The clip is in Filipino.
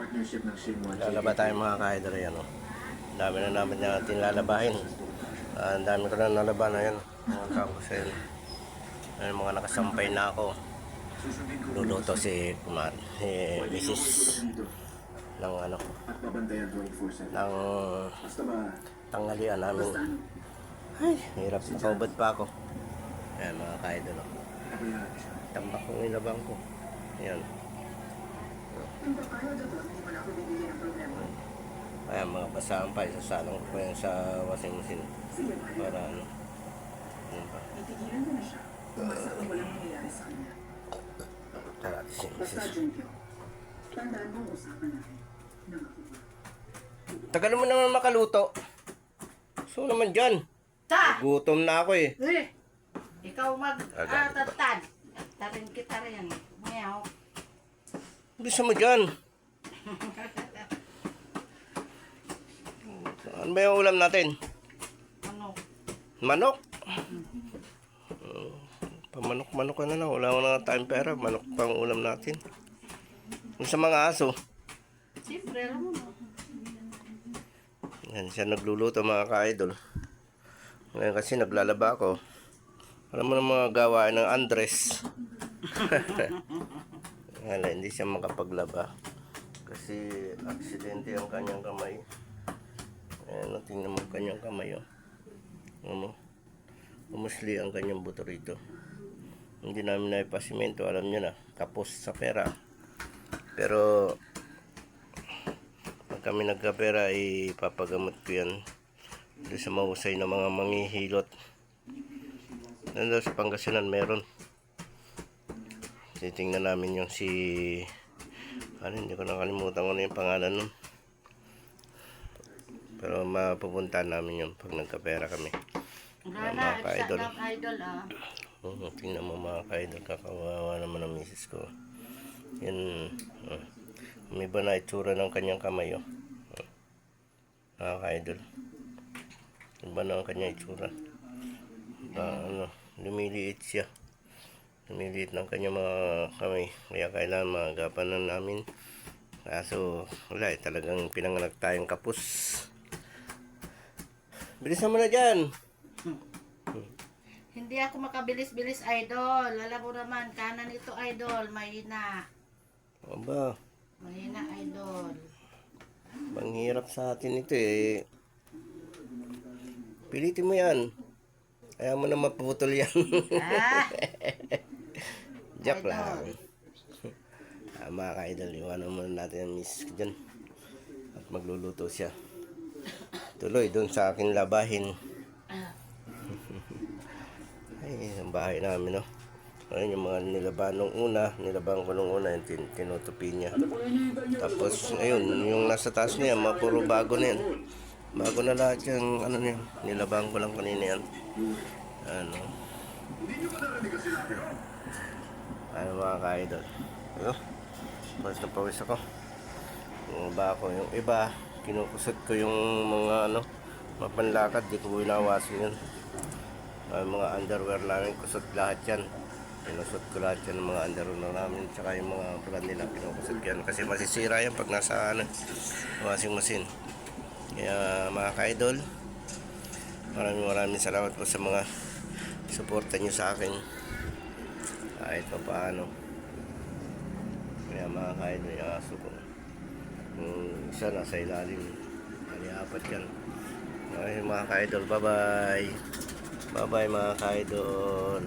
partnership ng Shinwa. Lalaba tayo mga ka-idol. Yan, oh. Dami na namin natin lalabahin. Ang dami ko na nalaba na yan. Tapos yun. Ayun, mga nakasampay na ako. Luluto si Mrs. ng ano, At babantayan 24/7. ng Basta ba, tanghalian namin. Ay, hirap, nakaubad pa ako. Ayan mga ka-idol, oh. pabayaan siya. Tambak kong ilabang ko. Ayan. Ayan, mga basahan pa. Isasalang ko yan sa washing machine. Para ano. Ano pa. Itigilan mo na siya. Umasa kung walang mangyayari sa kanya. Tara, tising. Basta, Junkyo. Tandaan mo ang usapan natin. Nangako ba? Tagal mo naman makaluto. So naman dyan. Ta! Gutom na ako eh. Ikaw mag-tatad. Tarin kita rin. Meow. Bisa mo dyan. Ano ba yung ulam natin? Ano? Manok. Pamanok-manok ka na lang. Wala ko na tayong pera. Manok pang ulam natin. Yung sa mga aso. Siyempre, alam mo na. Yan siya nagluluto mga ka-idol. Ngayon kasi naglalaba ako. Alam mo na mga gawain ng Andres. Wala, hindi siya makapaglaba. Kasi aksidente ang kanyang kamay. Ayan, tingnan mo ang kanyang kamay. Oh. Ano? Umusli ang kanyang buto rito. Hindi namin naipasimento. Alam nyo na, kapos sa pera. Pero pag kami nagkapera, ipapagamot ko yan doon sa mahusay na mga manghihilot. Nandun sa Pangasinan meron. Titingnan namin yung hindi ko nakalimutan ko na yung pangalan nun. Pero mapupuntahan namin yun pag nagkapera kami. Wala Mga na, ka-idol. isa ng idol ah. Tingnan mo mga ka-idol, kakawawa naman ang misis ko. Yan. May iba na itsura ng kanyang kamay. Mga ka-idol. Iba na ang kanyang itsura. Lumiliit siya. Lumiliit ng kanyang mga kamay. Kaya kailangan magapan na namin. Kaso wala talagang pinanganak tayong kapos. Bilisan mo na dyan. Hindi ako makabilis-bilis idol. Alam mo naman, kanan ito idol. Mahina. Aba, Mahina idol. manghirap sa atin ito eh. Pilitin mo yan. Ayaw mo na maputol yan. Ah! Joke Idol. lang. Mga ka-idol, iwanan muna natin ang miss ko dyan. At magluluto siya. Tuloy doon sa akin labahin. Ay, ang bahay namin, no. Ayun yung mga nilaban nung una. Nilaban ko nung una, yung tinutupi niya. Tapos, ayun, yung nasa taas niya, puro bago na yan. Bago na lahat yung, niya. Nilaban ko lang kanina yan. Ano mga ka-idol. Pawis na pawis ako. Yung iba ako, yung iba, kinukusot ko yung mga mapanlakad, di ko winawasin yun. Mga underwear namin, kusot lahat yan. Kinusot ko lahat yan ng mga underwear namin, tsaka yung mga brand nila, kinukusot yan. Kasi masisira yan pag nasa washing machine. Kaya mga ka-idol, maraming salamat po sa mga suporta nyo sa akin. Kahit pa paano. Kaya mga ka-idol, yung aso ko. Yung isa nasa ilalim. Apat yan. Okay mga ka-idol, bye bye. Bye bye mga ka-idol.